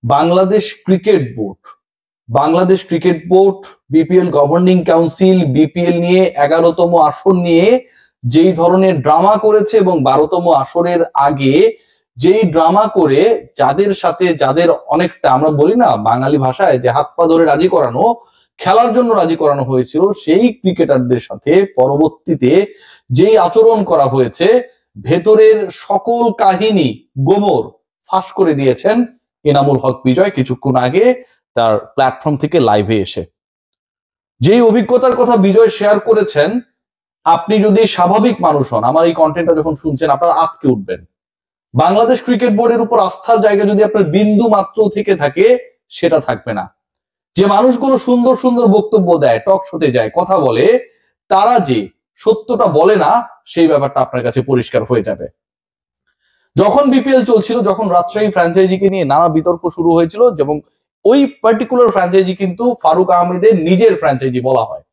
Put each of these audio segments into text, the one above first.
Bangladesh cricket board BPL governing council BPL নিয়ে 11তম আসর নিয়ে যেই ধরনের ড্রামা করেছে এবং 12তম আসরের আগে যেই ড্রামা করে যাদের অনেকটা আমরা বলি না বাঙালি ভাষায় যে হাত পা ধরে রাজি করানো, খেলার জন্য রাজি করানো হয়েছিল, সেই ক্রিকেটারদের সাথে পরবর্তীতে যেই আচরণ করা হয়েছে, ভেতরের সকল কাহিনী গোমর ফাঁস করে দিয়েছেন এনামুল হক বিজয় কিছুক্ষণ আগে তার প্ল্যাটফর্ম থেকে লাইভে এসে। যেই অভিজ্ঞতার কথা বিজয় শেয়ার করেছেন, আপনি যদি স্বাভাবিক মানুষ হন, আমার এই কন্টেন্টটা যখন শুনছেন আপনারা আটকে উঠবেন। বাংলাদেশ ক্রিকেট বোর্ডের উপর আস্থার জায়গা যদি আপনার বিন্দু মাত্র থেকে থাকে, সেটা থাকবে না। যে মানুষগুলো সুন্দর সুন্দর বক্তব্য দেয়, টক শোতে যায়, কথা বলে, তারা যে সত্যটা বলে না, সেই ব্যাপারটা আপনার কাছে পরিষ্কার হয়ে যাবে। যখন বিপিএল চলছিল, যখন রাজশাহী ফ্র্যাঞ্চাইজিকে নিয়ে নানা বিতর্ক শুরু হয়েছিল, এবং ওই পার্টিকুলার ফ্র্যাঞ্চাইজি কিন্তু ফারুক আহমেদের নিজের ফ্র্যাঞ্চাইজি বলা হয়,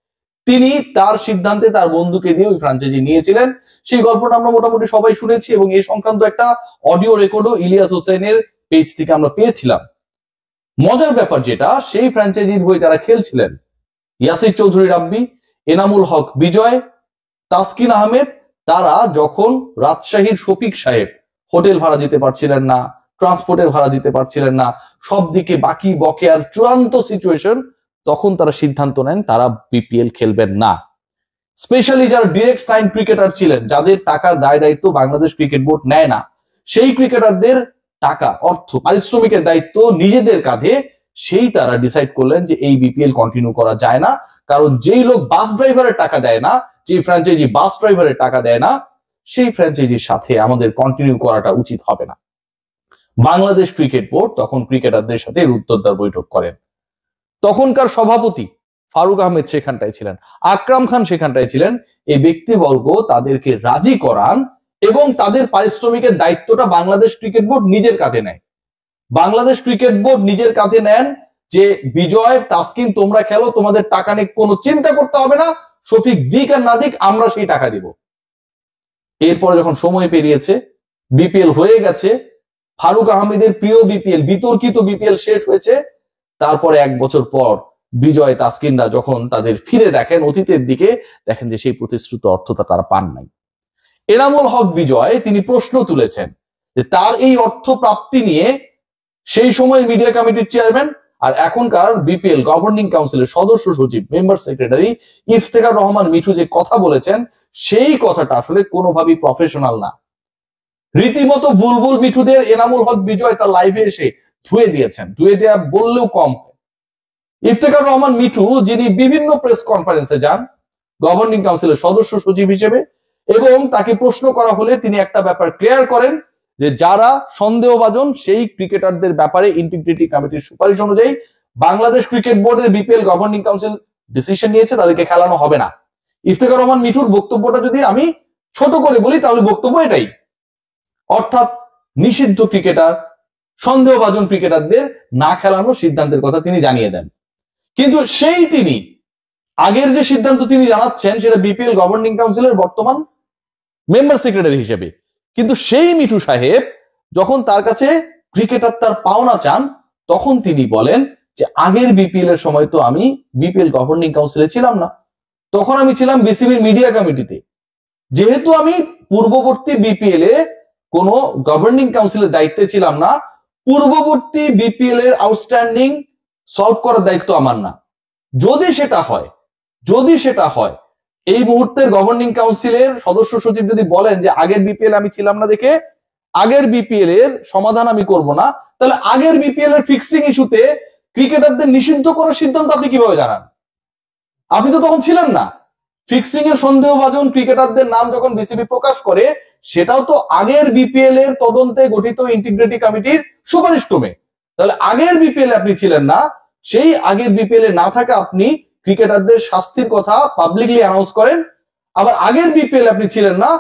তিনি তার সিদ্ধান্তে তার বন্ধুকে দিয়ে ওই ফ্র্যাঞ্চাইজি নিয়েছিলেন। সেই গল্পটা আমরা মোটামুটি সবাই শুনেছি এবং এই সংক্রান্ত একটা অডিও রেকর্ডও ইলিয়াস হোসেনের পেজ থেকে আমরা পেয়েছিলাম। মজার ব্যাপার যেটা, সেই ফ্র্যাঞ্চাইজির হয়ে যারা খেলছিলেন, ইয়াসির চৌধুরী রাব্বি, এনামুল হক বিজয়, তাসকিন আহমেদ, তারা যখন রাজশাহীর শফিক সাহেব হোটেল ভাড়া দিতে পারছিলেন না, ট্রান্সপোর্টের ভাড়া দিতে পারছিলেন না, সব দিকে বাকি বকেয়ার চূড়ান্ত সিচুয়েশন, তখন তারা সিদ্ধান্ত নেন তারা বিপিএল খেলবেন না। স্পেশালি যারা ডিরেক্ট সাইন ক্রিকেটার ছিলেন, যাদের টাকার দায় দায়িত্ব বাংলাদেশ ক্রিকেট বোর্ড নেয় না, সেই ক্রিকেটারদের টাকা, অর্থ, পারিশ্রমিকের দায়িত্ব নিজেদের কাঁধে, সেই তারা ডিসাইড করলেন যে এই বিপিএল কন্টিনিউ করা যায় না। কারণ যেই লোক বাস ড্রাইভারের টাকা দেয় না, যে ফ্র্যাঞ্চাইজি বাস ড্রাইভারের টাকা দেয় না, সেই ফ্র্যাঞ্চাইজির সাথে আমাদের কন্টিনিউ করাটা উচিত হবে না। বাংলাদেশ ক্রিকেট বোর্ড তখন ক্রিকেটারদের সাথে রুদ্ধদ্বার বৈঠক করেন। তখনকার সভাপতি ফারুক আহমেদ সেখানটায় ছিলেন, আকরাম খান সেখানটায় ছিলেন। এই ব্যক্তিবর্গ তাদেরকে রাজি করান এবং তাদের পারিশ্রমিকের দায়িত্বটা বাংলাদেশ ক্রিকেট বোর্ড নিজের কাঁধে নেয়। বাংলাদেশ ক্রিকেট বোর্ড নিজের কাঁধে নেন যে বিজয়, তাসকিন, তোমরা খেলো, তোমাদের টাকা নিয়ে কোনো চিন্তা করতে হবে না, শফিক দিক আর না দিক আমরা সেই টাকা দিব। এরপরে যখন সময় পেরিয়েছে, বিপিএল হয়ে গেছে, ফারুক আহমেদের প্রিয় বিপিএল, বিতর্কিত বিপিএল শেষ হয়েছে, তারপরে 1 বছর পর বিজয়, তাসকিনরা যখন তাদের ফিরে দেখেন অতীতের দিকে, দেখেন যে সেই প্রতিশ্রুত অর্থটা তারা পান নাই। এনামুল হক বিজয় তিনি প্রশ্ন তুলেছেন যে তার এই অর্থ প্রাপ্তি নিয়ে সেই সময় মিডিয়া কমিটির চেয়ারম্যান আর এখনকার বিপিএল গভর্নিং কাউন্সিলের সদস্য সচিব, মেম্বার সেক্রেটারি ইফতেখার রহমান মিঠু যে কথা বলেছেন, সেই কথাটা আসলে কোনোভাবেই প্রফেশনাল না। রীতিমতো বুলবুল মিঠুদের এনামুল হক বিজয় তার লাইভে এসে ধুয়ে দিয়েছেন, ধুয়ে দেয়া বললেও কম। ইফতেখার রহমান মিঠু, যিনি বিভিন্ন প্রেস কনফারেন্সে যান গভর্নিং কাউন্সিলের সদস্য সচিব হিসেবে, এবং তাকে প্রশ্ন করা হলে তিনি একটা ব্যাপার ক্লিয়ার করেন যে যারা সন্দেহভাজন সেই ক্রিকেটারদের ব্যাপারে ইন্টিগ্রিটি কমিটির সুপারিশ অনুযায়ী বাংলাদেশ ক্রিকেট বোর্ডের বিপিএল গভর্নিং কাউন্সিল ডিসিশন নিয়েছে, তাদেরকে খেলানো হবে না। ইফতেখার রহমান মিঠুর বক্তব্যটা যদি আমি ছোট করে বলি, তাহলে বক্তব্য এটাই, অর্থাৎ নিষিদ্ধ ক্রিকেটার, সন্দেহভাজন ক্রিকেটারদের না খেলানোর সিদ্ধান্তের কথা তিনি জানিয়ে দেন। কিন্তু সেই তিনি আগের যে সিদ্ধান্ত তিনি জানাচ্ছেন, সেটা বিপিএল গভর্নিং কাউন্সিলের বর্তমান মেম্বার সেক্রেটারি হিসেবে। কিন্তু সেই মিঠু সাহেব যখন তার কাছে ক্রিকেটার তার পাওনা চান, তখন তিনি বলেন যে আগের বিপিএল এর সময় তো আমি বিপিএল গভর্নিং কাউন্সিলে ছিলাম না, তখন আমি ছিলাম বিসিবির মিডিয়া কমিটিতে। যেহেতু আমি পূর্ববর্তী বিপিএল এ কোনো গভর্নিং কাউন্সিলের দায়িত্বে ছিলাম না, পূর্ববর্তী বিপিএল এর আউটস্ট্যান্ডিং সলভ করার দায়িত্ব আমার না। যদি সেটা হয় এই মুহূর্তের গভর্নিং কাউন্সিলের সদস্য সচিব যদি বলেন যে আগের বিপিএল আমি ছিলাম না দেখে আগের বিপিএল এর সমাধান আমি করব না, তাহলে আগের বিপিএল এর ফিক্সিং ইস্যুতে ক্রিকেটারদের নিষিদ্ধ করার সিদ্ধান্ত আপনি কিভাবে জানান? আপনি তো তখন ছিলেন না। ফিক্সিং এর সন্দেহভাজন ক্রিকেটারদের নাম যখন বিসিবি প্রকাশ করে, সেটাও তো আগের বিপিএল এর তদন্তে গঠিত ইন্টিগ্রিটি কমিটির সুপারিশ ক্রমে। তাহলে আগের বিপিএল আপনি ছিলেন না, সেই আগের বিপিএল এ না থাকা আপনি ক্রিকেটারদের শাস্তির কথা পাবলিকলি অ্যানাউন্স করেন। আবার আগের বিপিএল আপনি ছিলেন না,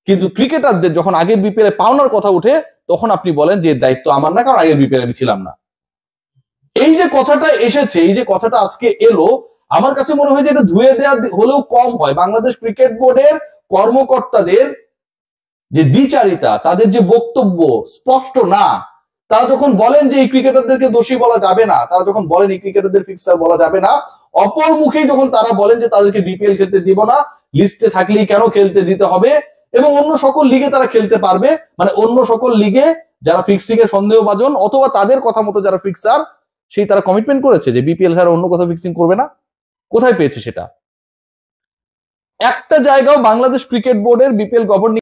কিন্তু ক্রিকেটারদের যখন আগের বিপিএল এ পাওনার কথা উঠে, তখন আপনি বলেন যে দায়িত্ব আমার না, কারণ আগের বিপিএল আমি ছিলাম না। এই যে কথাটা এসেছে, এই যে কথাটা আজকে এলো, আমার কাছে মনে হয় যে এটা ধুয়ে দেওয়া হলেও কম হয়। বাংলাদেশ ক্রিকেট বোর্ডের কর্মকর্তাদের যে দ্বিচারিতা, তাদের যে বক্তব্য স্পষ্ট না, তারা যখন বলেন যে এই ক্রিকেটারদেরকে দোষী বলা যাবে না, তারা যখন বলেন এই ক্রিকেটারদের ফিক্সার বলা যাবে না, অপর মুখেই যখন তারা বলেন যে তাদেরকে বিপিএল খেলতে দিব না, লিস্টে থাকলেই কেন খেলতে দিতে হবে, এবং অন্য সকল লিগে তারা খেলতে পারবে, মানে অন্য সকল লিগে যারা ফিক্সিং এ সন্দেহভাজন অথবা তাদের কথা মতো যারা ফিক্সার, সেই তারা কমিটমেন্ট করেছে যে বিপিএল ছাড়া অন্য কোথাও ফিক্সিং করবে না। কোথায় পেয়েছে সেটা? একটা জায়গাও বাংলাদেশ ক্রিকেট বোর্ডের বিপিএল গভর্নিং